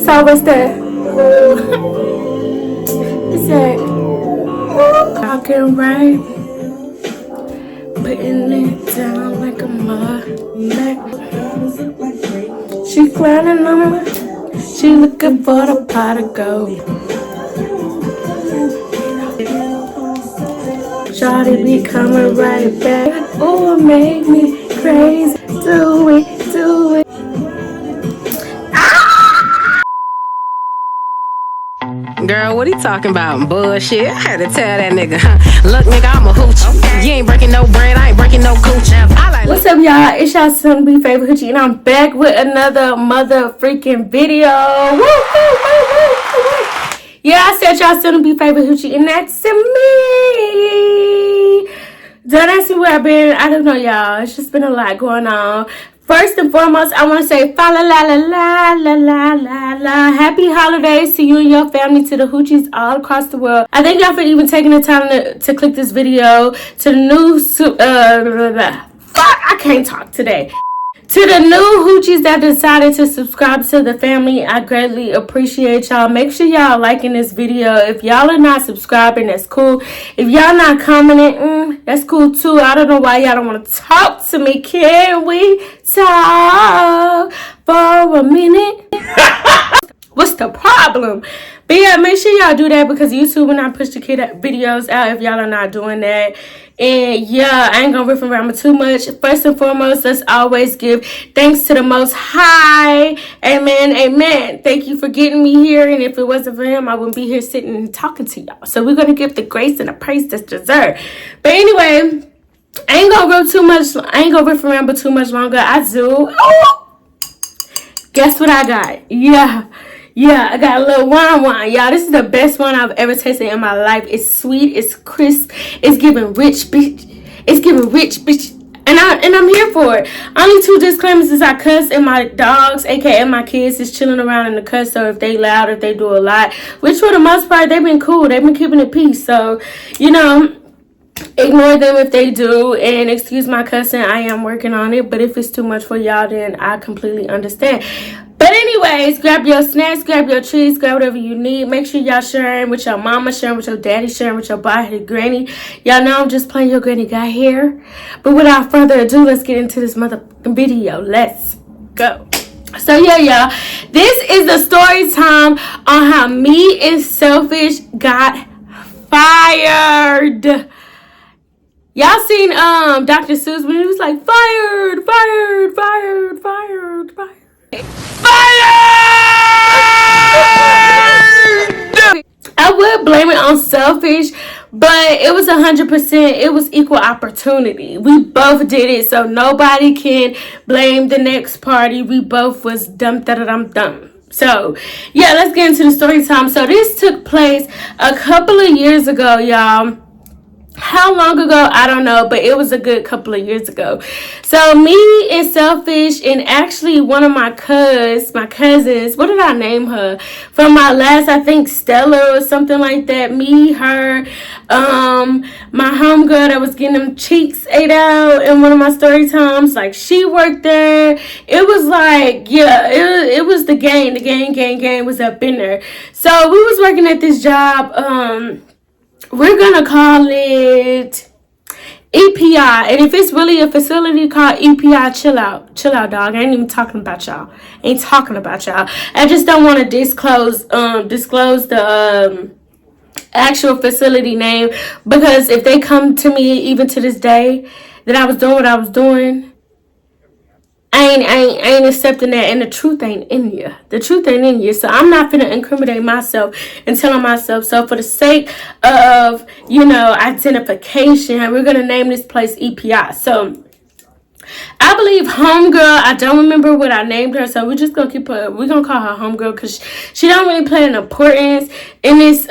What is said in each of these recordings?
It's always there. It's that talking right, putting it down like a mud. She clowning on me. She looking for the pot of gold. Shawty be coming right back. Oh, it made me crazy. Do it, do it. Girl, what he talking about? Bullshit. I had to tell that nigga. Look, nigga, I'm a hooch. You ain't breaking no bread. I ain't breaking no cooch. What's up, y'all? It's y'all son be favorite hoochie, and I'm back with another mother freaking video. Woo, woo, woo, woo, woo. Yeah, I said y'all son be favorite hoochie, and that's me. Don't ask me where I've been. I don't know, y'all. It's just been a lot going on. First and foremost, I want to say fa la la la la la la la la. Happy holidays to you and your family, to the hoochies all across the world. I thank y'all for even taking the time to click this video. To the new I can't talk today. To the new hoochies that decided to subscribe to the family, I greatly appreciate y'all. Make sure y'all liking this video. If y'all are not subscribing, that's cool. If y'all not commenting, that's cool too. I don't know why y'all don't want to talk to me. Can we talk for a minute? What's the problem? But yeah, make sure y'all do that, because YouTube will not push the kid videos out if y'all are not doing that. And yeah, I ain't gonna riff around too much. First and foremost, let's always give thanks to the Most High. Amen, amen. Thank you for getting me here, and if it wasn't for him, I wouldn't be here sitting and talking to y'all. So we're gonna give the grace and the praise that's deserved. But anyway, I ain't gonna riff around too much longer. I do. Oh! Guess what I got? Yeah, I got a little wine. Y'all, this is the best wine I've ever tasted in my life. It's sweet, it's crisp, it's giving rich, bitch. It's giving rich, bitch. And I'm here for it. Only two disclaimers is I cuss, and my dogs, aka my kids, is chilling around in the cuss. So if they loud, if they do a lot, which for the most part, they've been cool. They've been keeping it peace. So, you know, ignore them if they do, and excuse my cussing. I am working on it, but if it's too much for y'all, then I completely understand. But anyways, grab your snacks, grab your treats, grab whatever you need. Make sure y'all sharing with your mama, sharing with your daddy, sharing with your bald-headed granny. Y'all know I'm just playing your granny got hair. But without further ado, let's get into this motherfucking video. Let's go. So yeah, y'all, this is the story time on how me and Selfish got fired. Y'all seen Dr. Seuss when he was like fired. I would blame it on Selfish, but it was 100%. It was equal opportunity. We both did it, so nobody can blame the next party. We both was dumb. So yeah, let's get into the story time. So this took place a couple of years ago, y'all. How long ago? I don't know, but it was a good couple of years ago. So me and Selfish, and actually one of my cousins, what did I name her? From my last, I think Stella or something like that. Me, her, my homegirl that was getting them cheeks ate out in one of my story times. Like, she worked there. It was like, yeah, it was the gang. The gang was up in there. So we was working at this job, we're gonna call it EPI, and if it's really a facility called EPI, chill out, dog. I ain't even talking about y'all. I just don't want to disclose the actual facility name, because if they come to me even to this day that I was doing what I was doing, I ain't accepting that, and the truth ain't in you. So I'm not finna incriminate myself and telling myself. So for the sake of, you know, identification, we're gonna name this place EPI. So I believe homegirl, I don't remember what I named her, so we're just gonna we're gonna call her homegirl, because she don't really play an importance in this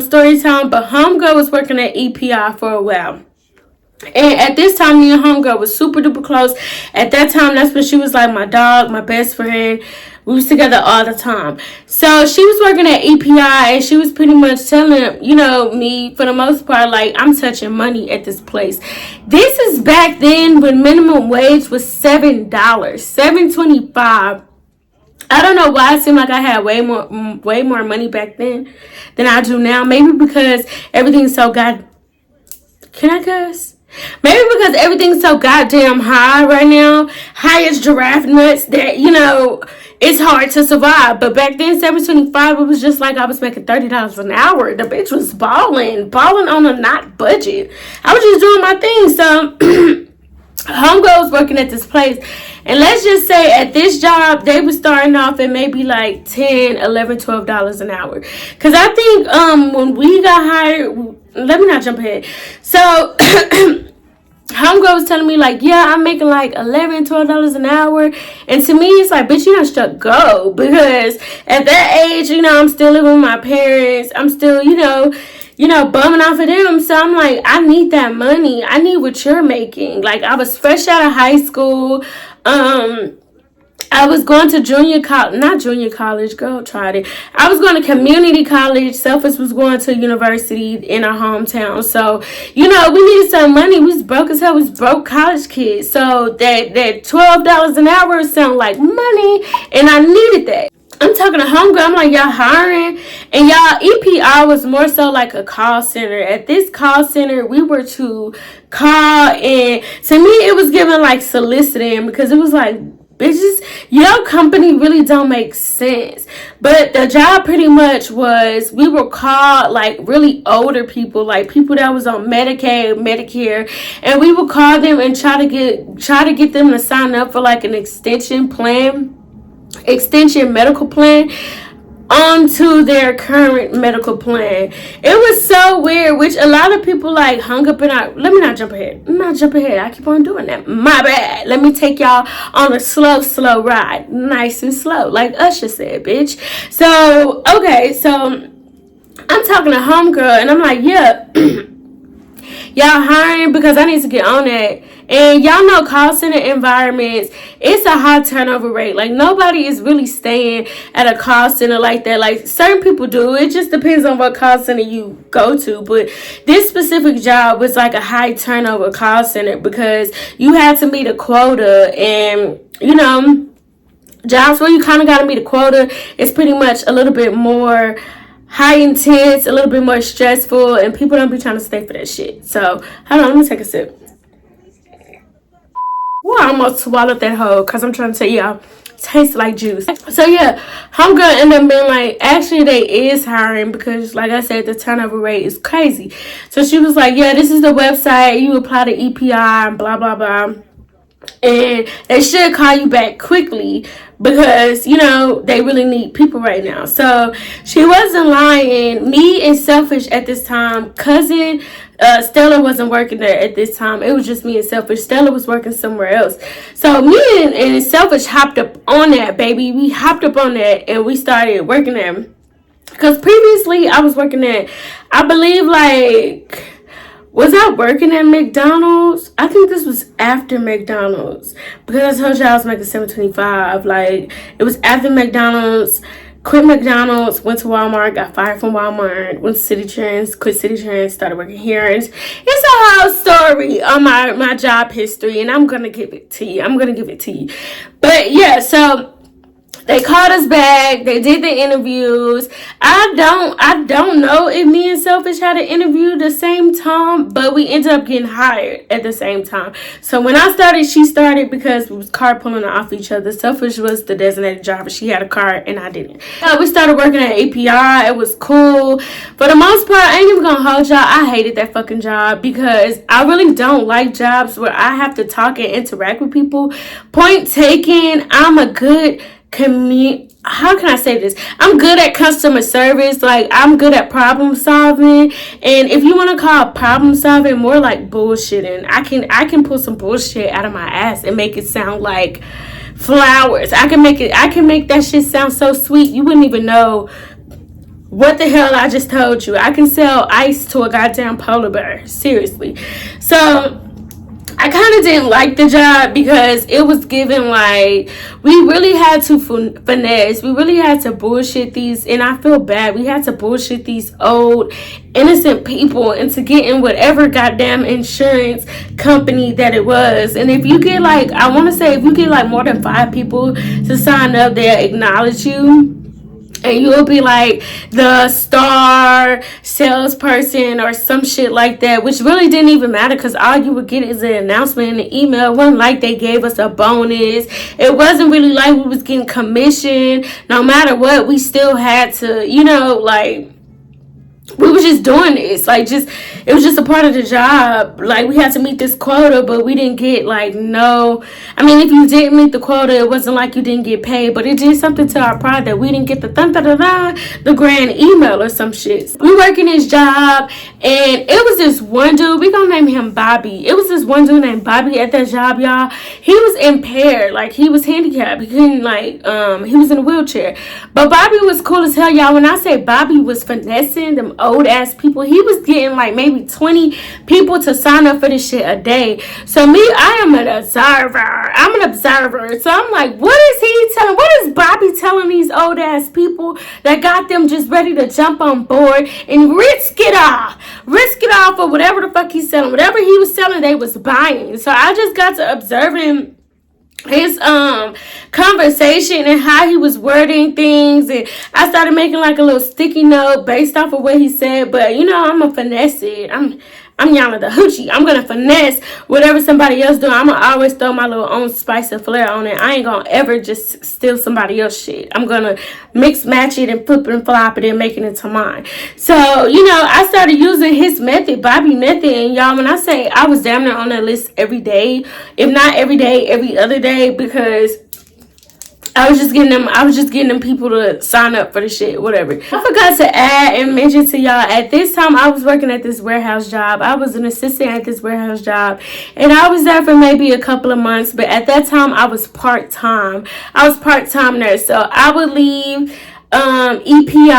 story time. But homegirl was working at EPI for a while. And at this time, me and homegirl was super duper close. At that time, that's when she was like my dog, my best friend. We was together all the time. So she was working at EPI, and she was pretty much telling, you know, me, for the most part, like, I'm touching money at this place. This is back then when minimum wage was $7, $7.25. I don't know why it seemed like I had way more money back then than I do now. Maybe because everything's so can I cuss? Maybe because everything's so goddamn high right now. High as giraffe nuts that, it's hard to survive. But back then, $7.25, it was just like I was making $30 an hour. The bitch was balling on a not budget. I was just doing my thing. So homegirl was working at this place, and let's just say at this job they were starting off at maybe like $10, $11, $12 an hour. Because I think when we got hired, let me not jump ahead. So homegirl was telling me like, yeah, I'm making like $11, $12 an hour. And to me, it's like, bitch, you done struck gold. Because at that age, I'm still living with my parents. I'm still, bumming off of them. So I'm like, I need that money. I need what you're making. Like, I was fresh out of high school. I was going to not junior college, girl, tried it. I was going to community college. Selfish was going to university in our hometown. So, we needed some money. We was broke as hell. We was broke college kids. So that $12 an hour sounded like money, and I needed that. I'm talking to homegirl. I'm like, y'all hiring? And y'all, EPR was more so like a call center. At this call center, we were to call, and to me, it was giving like soliciting, because it was like, bitches, your company really don't make sense. But the job pretty much was, we were called like really older people, like people that was on Medicaid, Medicare, and we would call them and try to get them to sign up for like an extension medical plan onto their current medical plan. It was so weird, which a lot of people like hung up in our, let me not jump ahead. I keep on doing that. My bad. Let me take y'all on a slow ride. Nice and slow. Like Usher said, bitch. So, okay. So, I'm talking to homegirl, and I'm like, yeah, y'all hiring? Because I need to get on that. And y'all know call center environments, it's a high turnover rate. Like, nobody is really staying at a call center like that. Like, certain people do. It just depends on what call center you go to. But this specific job was like a high turnover call center, because you had to meet a quota. And, jobs where you kind of got to meet a quota is pretty much a little bit more high intense, a little bit more stressful, and people don't be trying to stay for that shit. So, hold on, let me take a sip. Well, I almost swallowed that whole, because I'm trying to tell y'all, tastes like juice. So yeah, homegirl ended up being like, actually they is hiring, because like I said, the turnover rate is crazy. So she was like, yeah, this is the website, you apply to EPI and blah blah blah, and they should call you back quickly, because they really need people right now. So she wasn't lying. Me and Selfish at this time, cousin Stella wasn't working there at this time. It was just me and Selfish. Stella was working somewhere else. So me and Selfish hopped up on that, baby. We hopped up on that, and we started working there. Because previously I was working at, I believe, like, was I working at McDonald's? I think this was after McDonald's, because I told you I was making $7.25. Like, it was after McDonald's. Quit McDonald's, went to Walmart, got fired from Walmart, went to City Trends, quit City Trends, started working here. It's a whole story on my job history, and I'm gonna give it to you. But yeah, so they called us back. They did the interviews. I don't know if me and Selfish had an interview the same time, but we ended up getting hired at the same time. So when I started, she started, because we was carpooling off each other. Selfish was the designated driver. She had a car and I didn't. We started working at API. It was cool. For the most part, I ain't even gonna hold y'all, I hated that fucking job, because I really don't like jobs where I have to talk and interact with people. Point taken, I'm a good how can I say this? I'm good at customer service. Like, I'm good at problem solving. And if you want to call problem solving more like bullshitting, I can pull some bullshit out of my ass and make it sound like flowers. I can make that shit sound so sweet you wouldn't even know what the hell I just told you. I can sell ice to a goddamn polar bear. Seriously. So I I kind of didn't like the job because it was given like we really had to finesse. We really had to bullshit these, and I feel bad. We had to bullshit these old, innocent people into getting whatever goddamn insurance company that it was. And if you get like, I want to say, if you get like more than 5 people to sign up, they'll acknowledge you. And you'll be like the star salesperson or some shit like that, which really didn't even matter because all you would get is an announcement in the email. It wasn't like they gave us a bonus. It wasn't really like we was getting commission. No matter what, we still had to, you know, like, we were just doing this, like, just, it was just a part of the job. Like, we had to meet this quota, but we didn't get, like, no, I mean, if you didn't meet the quota, it wasn't like you didn't get paid, but it did something to our pride that we didn't get the grand email or some shit. We working this job, and it was this one dude, we gonna name him Bobby. It was this one dude named Bobby at that job, y'all. He was impaired, like, he was handicapped. He couldn't, like, he was in a wheelchair. But Bobby was cool as hell, y'all. When I say Bobby was finessing them old ass people, he was getting like maybe 20 people to sign up for this shit a day. So me, I am an observer. I'm an observer. So I'm like, what is Bobby telling these old ass people that got them just ready to jump on board and risk it all for whatever the fuck he's selling. Whatever he was selling, they was buying. So I just got to observing his conversation and how he was wording things, and I started making like a little sticky note based off of what he said. But you know, I'm a finesse it. I'm Yana the hoochie. I'm gonna finesse whatever somebody else doing. I'm gonna always throw my little own spice and flair on it. I ain't gonna ever just steal somebody else's shit. I'm gonna mix match it and flip it and flop it and making it to mine. So, you know, I started using his method, Bobby method, and y'all, when I say I was damn near on that list every day, if not every day, every other day, because I was just getting them people to sign up for the shit, whatever. I forgot to add and mention to y'all, at this time, I was working at this warehouse job. I was an assistant at this warehouse job, and I was there for maybe a couple of months, but at that time, I was part-time. I was part-time there, so I would leave EPI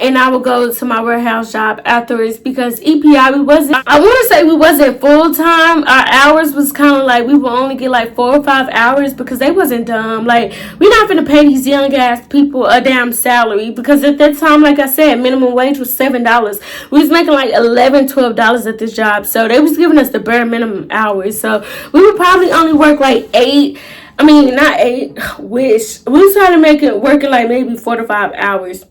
and I would go to my warehouse job afterwards, because EPI, I want to say we wasn't full-time. Our hours was kind of like we would only get like 4 or 5 hours, because they wasn't dumb. Like, we're not gonna pay these young ass people a damn salary, because at that time, like I said, minimum wage was $7. We was making like $11-12 at this job, so they was giving us the bare minimum hours. So we would probably only work like 8. I mean, not 8, wish. We was trying to make it working like maybe 4 to 5 hours.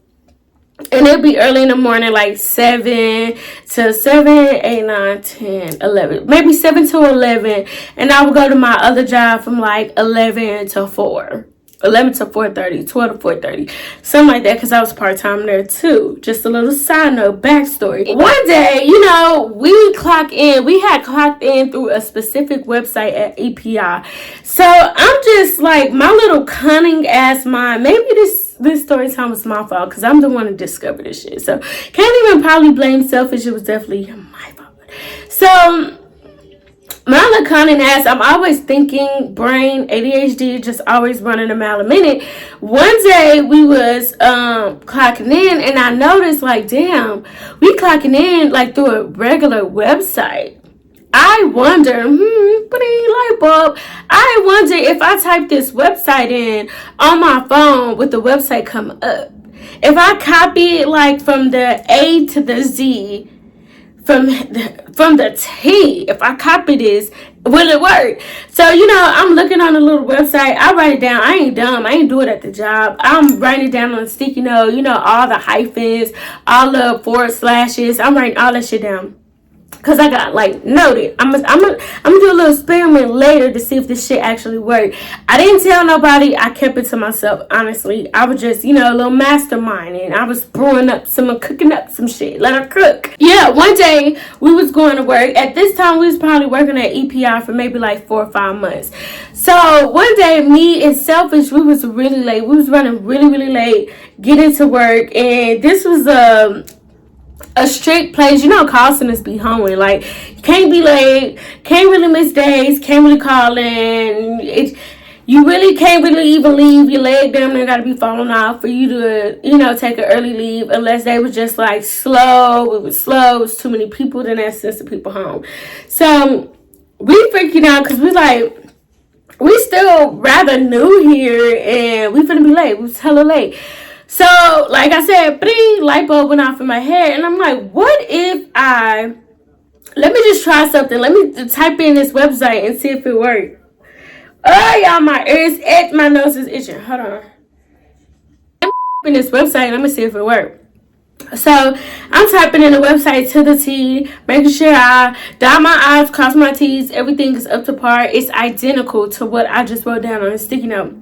And it'd be early in the morning, like 7 to 7, 8, 9, 10, 11. Maybe 7 to 11. And I would go to my other job from like 11 to 4. 11 to 4:30, 12 to 4:30, something like that, because I was part-time there too. Just a little side note, backstory. One day, you know, we had clocked in through a specific website at EPI. So I'm just like, my little cunning ass mind, maybe this story time was my fault, because I'm the one to discover this shit. So can't even probably blame selfish. It was definitely my fault. So my little cunning ass, I'm always thinking, brain, ADHD, just always running a mile a minute. One day we was clocking in, and I noticed, like, damn, we clocking in like through a regular website. I wonder, light bulb. I wonder if I type this website in on my phone, would the website come up? If I copy it like from the A to the Z, from the T, if I copy this, will it work? So, you know, I'm looking on a little website. I write it down. I ain't dumb. I ain't do it at the job. I'm writing it down on a sticky note. You know, all the hyphens, all the forward slashes. I'm writing all that shit down, because I got, like, noted. I'm gonna do a little experiment later to see if this shit actually worked. I didn't tell nobody. I kept it to myself, honestly. I was just, you know, a little masterminding. I was cooking up some shit. Let her cook. Yeah, one day we was going to work. At this time, we was probably working at EPI for maybe like 4 or 5 months. So one day, me and Selfish, we was really late. We was running really, really late, getting to work. And this was a strict place. You know, call centers be hoeing. Like, you can't be late, can't really miss days, can't really call in. You really can't really even leave. Your leg damn near gotta be falling off for you to, you know, take an early leave, unless they was just like slow. It was slow. It was too many people. Then that sends the people home. So we freaking out because we still rather new here and we finna be late. We was hella late. So, like I said, light bulb went off in my head. And I'm like, what if let me just try something. Let me type in this website and see if it works. Oh, y'all, my ears itch. My nose is itching. Hold on. I'm in this website and I'm gonna see if it works. So I'm typing in the website to the T, making sure I dot my I's, cross my T's, everything is up to par. It's identical to what I just wrote down on a sticky note.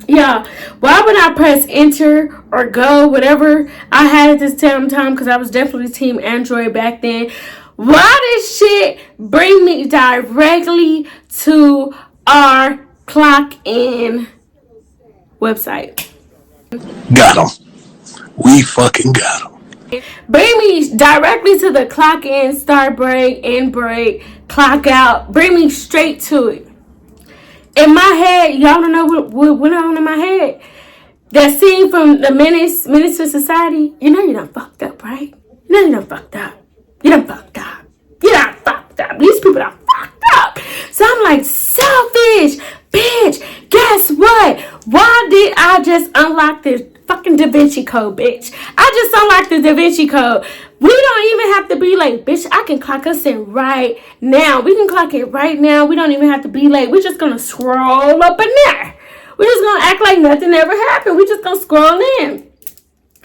Yeah, why would I press enter or go, whatever I had at this time, because I was definitely team Android back then. Why this shit bring me directly to our clock in website? Got him. We fucking got him. Bring me directly to the clock in, start break, end break, clock out. Bring me straight to it. In my head, y'all don't know what went on in my head. That scene from the Menace to Society. You know you done fucked up, right? You know you done fucked up. You done fucked up. You done fucked up. These people done fucked up. So I'm like, selfish, bitch. Guess what? Why did I just unlock this fucking Da Vinci Code, bitch? I just unlocked the Da Vinci Code. We don't even have to be late, bitch. I can clock us in right now. We can clock it right now. We don't even have to be late. We're just gonna scroll up in there. We're just gonna act like nothing ever happened. We're just gonna scroll in.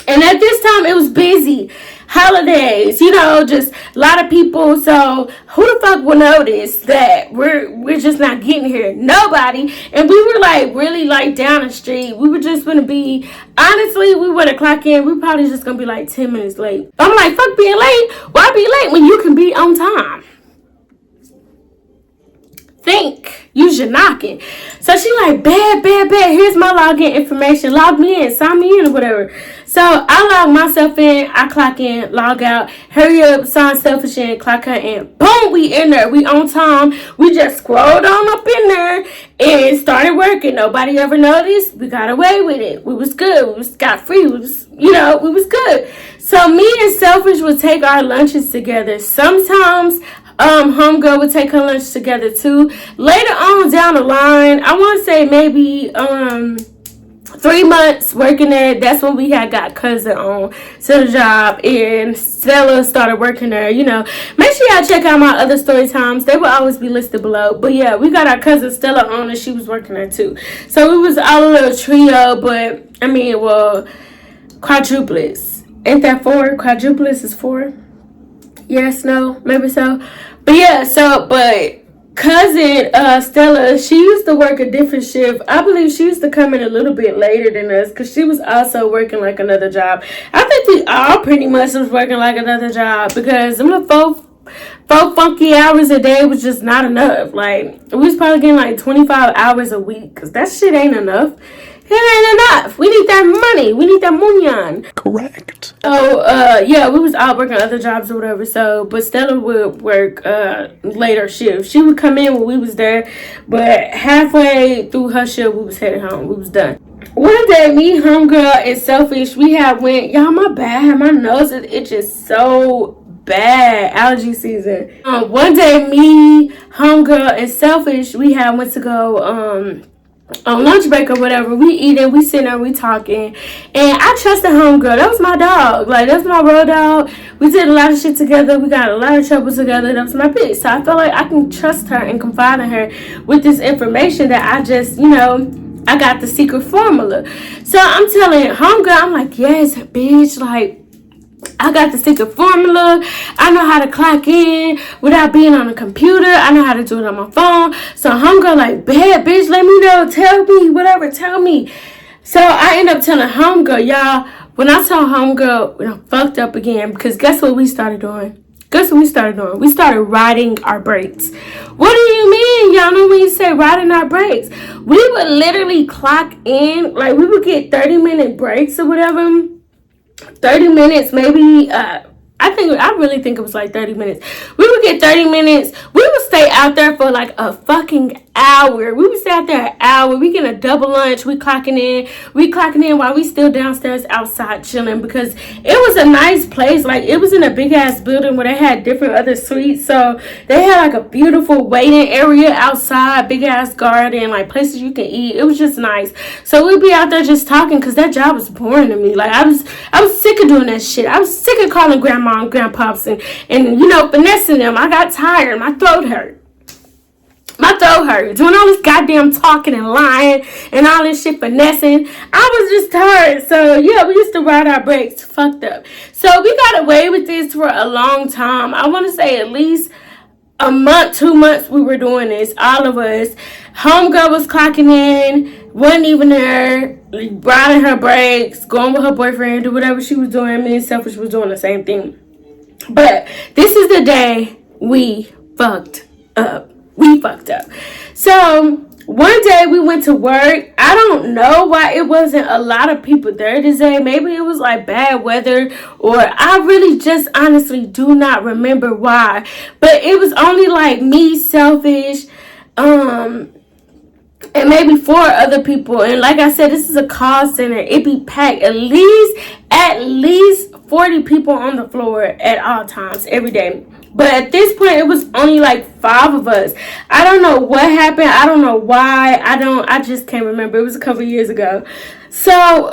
And at this time, it was busy. Holidays, just a lot of people. So who the fuck will notice that we're just not getting here? Nobody. And we were really down the street. We were just gonna be, honestly, we would have clocked in. We probably just gonna be 10 minutes late. I'm like, fuck being late. Why be late when you can be on time? Think. Use your knocking. So she like, bad. Here's my login information. Log me in. Sign me in or whatever. So I log myself in. I clock in. Log out. Hurry up. Sign selfish in. Clock her in. Boom. We in there. We on time. We just scrolled on up in there and started working. Nobody ever noticed. We got away with it. We was good. We was got free. We was good. So me and Selfish would take our lunches together. Sometimes homegirl would take her lunch together too. Later on down the line, I want to say maybe 3 months working there, that's when we had got cousin on to the job and Stella started working there. Make sure y'all check out my other story times. They will always be listed below. But yeah, we got our cousin Stella on and she was working there too. So we was all a little trio, but quadruplets. Ain't that 4? Quadruplets is 4. Yes, no, maybe so. But yeah, but cousin Stella, she used to work a different shift. I believe she used to come in a little bit later than us because she was also working another job. I think we all pretty much was working another job because them four funky hours a day was just not enough. We was probably getting 25 hours a week because that shit ain't enough. It ain't enough. We need that money. We need that money. Correct. Oh, yeah, we was out working other jobs or whatever. So, but Stella would work later shift. She would come in when we was there, but halfway through her shift, we was headed home. We was done. One day, me, homegirl, and Selfish, we had went. Y'all, my bad. My nose is itching so bad. Allergy season. One day, me, homegirl, and Selfish, we had went to go on lunch break or whatever. We eating, we sitting there, we talking, and I trusted homegirl. That was my dog. That's my road dog. We did a lot of shit together. We got a lot of trouble together. That was my bitch. So I felt like I can trust her and confide in her with this information that I just, I got the secret formula. So I'm telling homegirl, I'm like, yes, bitch, I got the secret formula. I know how to clock in without being on a computer. I know how to do it on my phone. So homegirl bad bitch, let me know. Tell me, whatever, tell me. So I end up telling homegirl, y'all, when I told homegirl, I fucked up again because guess what we started doing? We started riding our brakes. What do you mean? Y'all know when you say riding our brakes? We would literally clock in, we would get 30-minute breaks or whatever. 30 minutes, maybe I really think it was like 30 minutes. We would get 30 minutes. We would stay out there for like a fucking hour. We would stay out there an hour. We get a double lunch. We clocking in while we still downstairs outside chilling, because it was a nice place. Like, it was in a big ass building where they had different other suites. So they had like a beautiful waiting area outside, big ass garden, like places you can eat. It was just nice. So we'd be out there just talking, because that job was boring to me. Like, I was sick of doing that shit. I was sick of calling grandma and grandpops and finessing them. I got tired. My throat hurt. Doing all this goddamn talking and lying and all this shit finessing. I was just tired. So yeah, we used to ride our brakes fucked up. So we got away with this for a long time. I want to say at least a month, 2 months we were doing this. All of us. Homegirl was clocking in, wasn't even there, riding her brakes, going with her boyfriend, do whatever she was doing. Me and Selfish was doing the same thing. But this is the day we fucked up. So one day we went to work. I don't know why it wasn't a lot of people there this day. Maybe it was like bad weather, or I really just honestly do not remember why. But it was only like me, Selfish, and maybe 4 other people. And like I said, this is a call center. It be packed. At least 40 people on the floor at all times, every day. But at this point, it was only like 5 of us. I don't know what happened. I don't know why. I just can't remember. It was a couple years ago. So,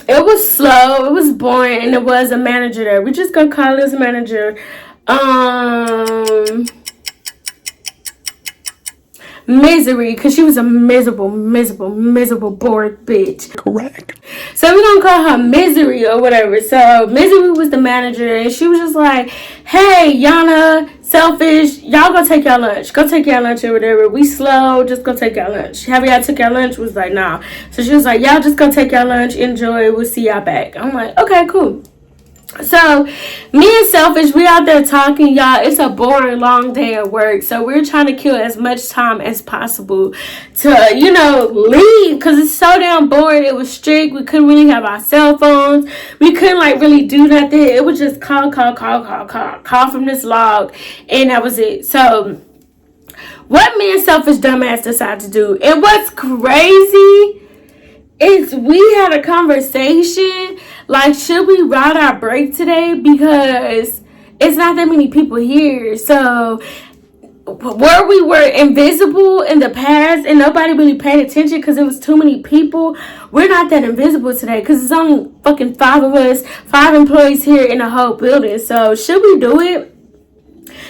it was slow. It was boring. And there was a manager there. We just gonna call this manager. Misery, because she was a miserable, bored bitch. Correct. So we're gonna call her Misery or whatever. So Misery was the manager, and she was just like, hey, Yana, Selfish, y'all go take y'all lunch. Go take y'all lunch or whatever. We slow, just go take y'all lunch. Have y'all took y'all lunch? Was like, nah. So she was like, y'all just go take y'all lunch, enjoy, we'll see y'all back. I'm like, okay, cool. So me and Selfish, we out there talking, y'all. It's a boring long day at work, so we're trying to kill as much time as possible to leave, because it's so damn boring. It was strict. We couldn't really have our cell phones. We couldn't like really do nothing. It was just call from this log, and that was it. So what me and Selfish dumbass decided to do, and what's crazy is we had a conversation like, should we ride our break today, because it's not that many people here. So where we were invisible in the past and nobody really paid attention because it was too many people, we're not that invisible today, because it's only fucking 5 of us, 5 employees here in the whole building. So should we do it?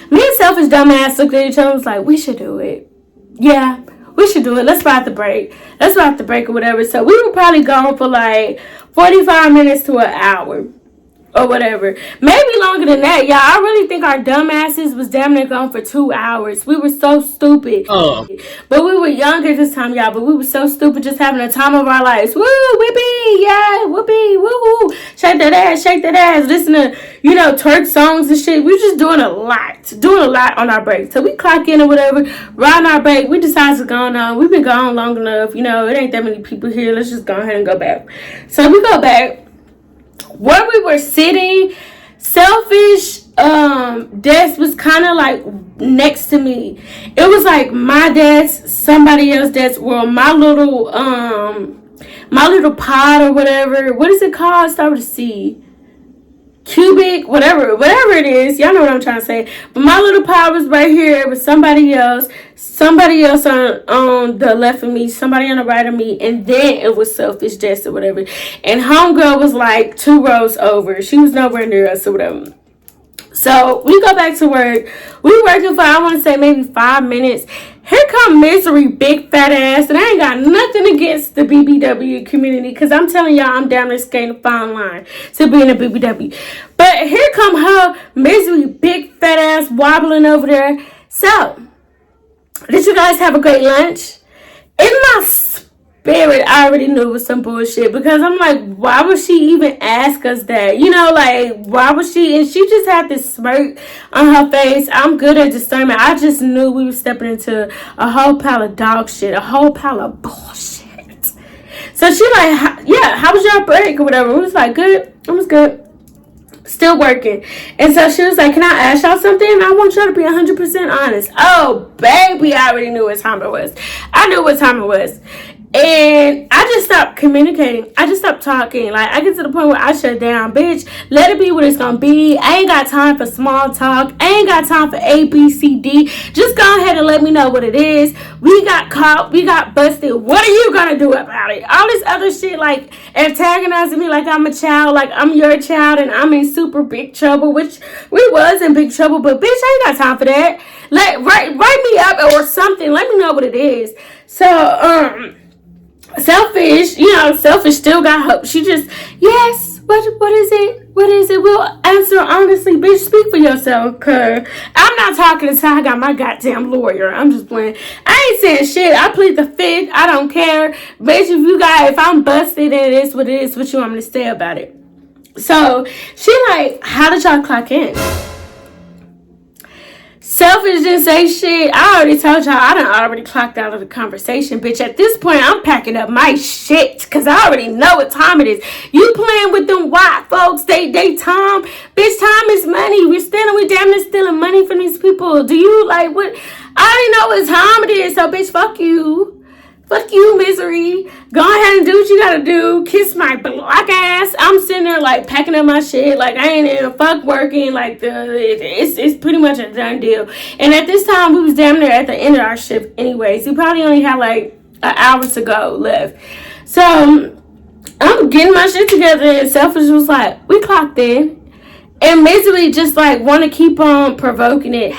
Me and Selfish dumbass looked at each other and was like, we should do it. Yeah, we should do it. Let's ride the break. Or whatever. So we were probably gone for like 45 minutes to an hour or whatever. Maybe longer than that, y'all. I really think our dumbasses was damn near gone for 2 hours. We were so stupid. But we were young at this time, y'all. But we were so stupid, just having a time of our lives. Woo, whippy, yeah, whoopee, woo, shake that ass. Listen to, twerk songs and shit. We were just doing a lot on our break. So we clock in or whatever, riding our break. We decided to go on. We've been gone long enough. It ain't that many people here. Let's just go ahead and go back. So we go back. Where we were sitting, Selfish desk was kind of like next to me. It was like my desk, somebody else's desk, well, my little pod or whatever. What is it called? Start with a C. Cubic, whatever it is. Y'all know what I'm trying to say. But my little pod was right here with somebody else on the left of me, somebody on the right of me, and then it was Selfish desk or whatever. And homegirl was like 2 rows over. She was nowhere near us or whatever. So we go back to work. We were working for, I want to say, maybe 5 minutes. Here come Misery, big fat ass. And I ain't got nothing against the BBW community, because I'm telling y'all, I'm down there skating a fine line to be in a BBW. But here come her, Misery, big fat ass, wobbling over there. So, did you guys have a great lunch? In my spirit, I already knew it was some bullshit, because I'm like, why would she even ask us that? Why would she? And she just had this smirk on her face. I'm good at discernment. I just knew we were stepping into a whole pile of dog shit, a whole pile of bullshit. So she like, yeah, how was your break or whatever? We was like, good. It was good. Still working. And so she was like, can I ask y'all something? I want y'all to be 100% honest. Oh, baby, I already knew what time it was. I knew what time it was. And I just stopped communicating. I just stopped talking. Like, I get to the point where I shut down. Bitch, let it be what it's gonna be. I ain't got time for small talk. I ain't got time for A, B, C, D. Just go ahead and let me know what it is. We got caught. We got busted. What are you gonna do about it? All this other shit, like, antagonizing me like I'm a child, like I'm your child, and I'm in super big trouble, which we was in big trouble, but bitch, I ain't got time for that. Like, write me up or something. Let me know what it is. So, Selfish, Selfish still got hope. She just, yes, what is it? What is it? We'll answer honestly. Bitch, speak for yourself, cuz I'm not talking until I got my goddamn lawyer. I'm just playing. I ain't saying shit. I plead the fifth. I don't care. Bitch, if I'm busted and it is what it is, what you want me to say about it? So, she like, how did y'all clock in? Selfish didn't say shit. I already told y'all I done already clocked out of the conversation, bitch. At this point, I'm packing up my shit because I already know what time it is. You playing with them white folks, they time. Bitch, time is money. We damn near stealing money from these people. Do you like what? I already know what time it is, so bitch, fuck you. Fuck you, misery. Go ahead and do what you gotta do. Kiss my black ass. I'm sitting there like packing up my shit. Like I ain't in a fuck working. Like it's pretty much a done deal. And at this time we was damn near at the end of our shift anyways. We probably only had like an hour to go left. So I'm getting my shit together and Selfish was like, we clocked in. And misery just like wanna keep on provoking it.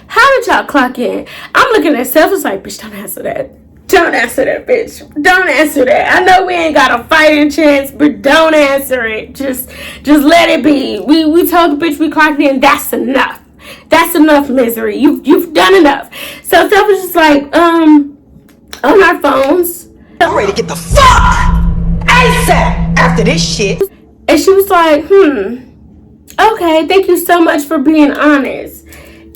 How did y'all clock in? I'm looking at Selfish like, bitch, don't answer that. Don't answer that, bitch. Don't answer that. I know we ain't got a fighting chance, but don't answer it. Just let it be. We told the bitch we clocked in. That's enough. That's enough, misery. You've done enough. So Selfish is like, on our phones. I'm ready to get the fuck ASAP after this shit. And she was like, okay, thank you so much for being honest.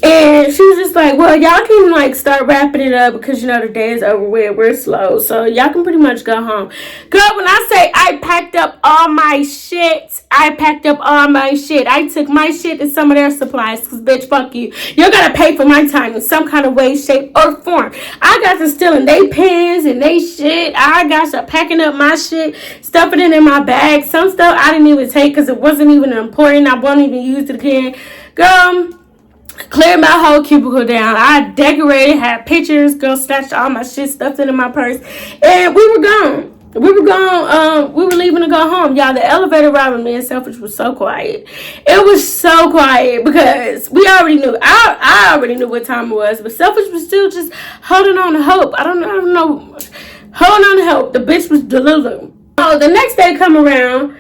And she was just like, well, y'all can like start wrapping it up because the day is over with. We're slow, so y'all can pretty much go home. Girl, when I say I packed up all my shit, I took my shit and some of their supplies because bitch, fuck you. You're gonna pay for my time in some kind of way, shape, or form. I got to stealing they pens and they shit. I got to packing up my shit, stuffing it in my bag. Some stuff I didn't even take because it wasn't even important. I won't even use it again. Girl, cleared my whole cubicle down. I decorated, had pictures, girl snatched all my shit, stuffed it in my purse, and we were gone. We were leaving to go home. Y'all, the elevator ride with me and Selfish was so quiet. It was so quiet because we already knew. I already knew what time it was, but Selfish was still just holding on to hope. I don't know. Holding on to hope. The bitch was delulu. Oh, the next day come around.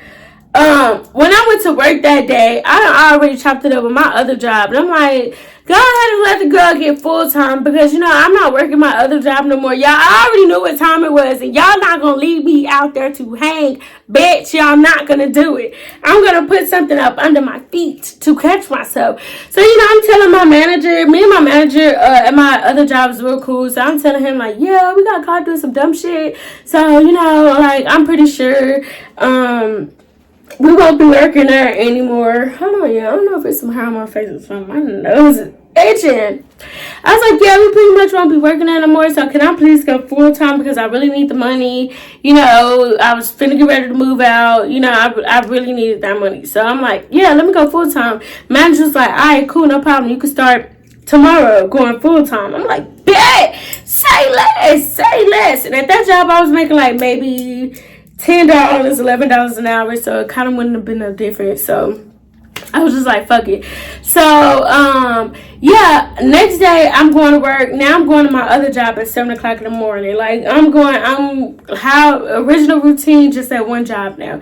When I went to work that day, I already chopped it up with my other job. And I'm like, go ahead and let the girl get full time because, I'm not working my other job no more. Y'all, I already knew what time it was. And y'all not going to leave me out there to hang. Bitch, y'all not going to do it. I'm going to put something up under my feet to catch myself. So, I'm telling my manager, me and my manager at my other job is real cool. So I'm telling him like, yeah, we got caught doing some dumb shit. So, like, I'm pretty sure, we won't be working there anymore. Hold on, yeah. I don't know if it's some hair on my face or something. My nose is itching. I was like, yeah, we pretty much won't be working there no more. So can I please go full time because I really need the money. I was finna get ready to move out. I really needed that money. So I'm like, yeah, let me go full time. Manager's like, all right, cool, no problem. You can start tomorrow going full time. I'm like, bet, say less. And at that job, I was making like maybe $10, $11 an hour, so it kind of wouldn't have been no different. So I was just like, fuck it. So yeah, next day I'm going to work. Now I'm going to my other job at 7 o'clock in the morning. Like how original routine just at one job now.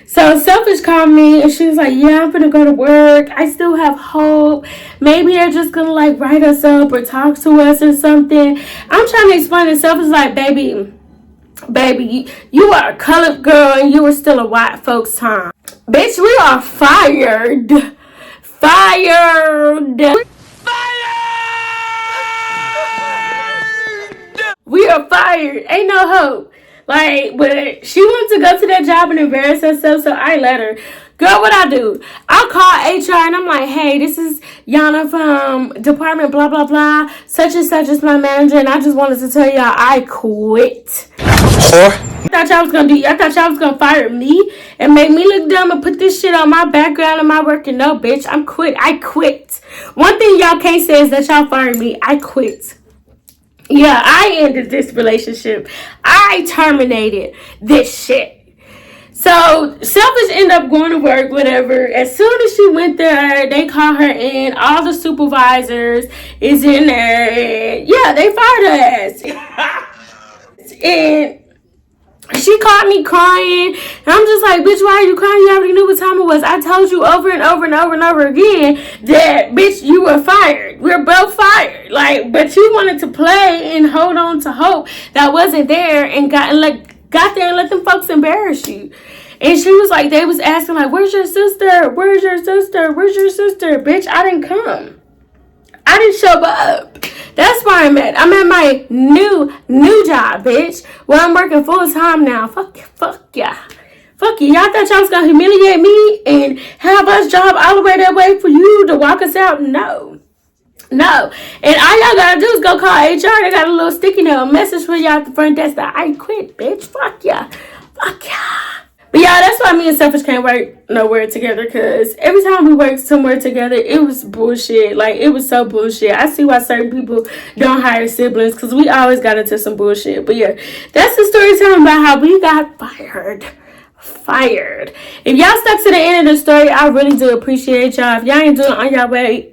So Selfish called me and she was like, yeah, I'm gonna go to work. I still have hope. Maybe they're just gonna like write us up or talk to us or something. I'm trying to explain to Selfish like, baby, you are a colored girl and you were still a white folks' time. Bitch, we are fired. We are fired. Ain't no hope. Like, but she wanted to go to that job and embarrass herself, so I let her. Girl, what I do? I call HR and I'm like, hey, this is Yana from department blah blah blah. Such and such is my manager, and I just wanted to tell y'all I quit. I thought y'all was gonna fire me and make me look dumb and put this shit on my background and my work. And no, bitch, I quit. One thing y'all can't say is that y'all fired me. I quit. Yeah, I ended this relationship. I terminated this shit. So, Selfish ended up going to work, whatever. As soon as she went there, they called her in. All the supervisors is in there. And yeah, they fired her ass. And she caught me crying. And I'm just like, bitch, why are you crying? You already knew what time it was. I told you over and over and over and over again that, bitch, you were fired. We're both fired. Like, but you wanted to play and hold on to hope that wasn't there and got there and let them folks embarrass you. And she was like, they was asking like, where's your sister? Where's your sister? Where's your sister? Bitch, I didn't come. I didn't show up. That's where I'm at. I'm at my new job, bitch. Where I'm working full time now. Fuck yeah. Fuck you. Y'all thought y'all was gonna humiliate me and have us job all the way that way for you to walk us out? No. And all y'all gotta do is go call HR. They got a little sticky note message for y'all at the front desk that I quit, bitch. Fuck yeah. But yeah, that's why me and Selfish can't work nowhere together, because every time we worked somewhere together, it was bullshit. Like, it was so bullshit. I see why certain people don't hire siblings, because we always got into some bullshit. But yeah, that's the story time about how we got fired. If y'all stuck to the end of the story, I really do appreciate y'all. If y'all ain't doing it on your way,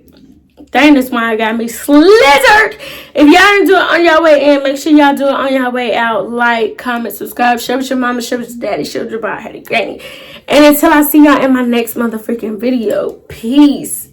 dang, this wine got me slithered. If y'all didn't do it on your way in, make sure y'all do it on your way out. Like, comment, subscribe, share with your mama, share with your daddy, share with your brother, granny. And until I see y'all in my next motherfucking video, peace.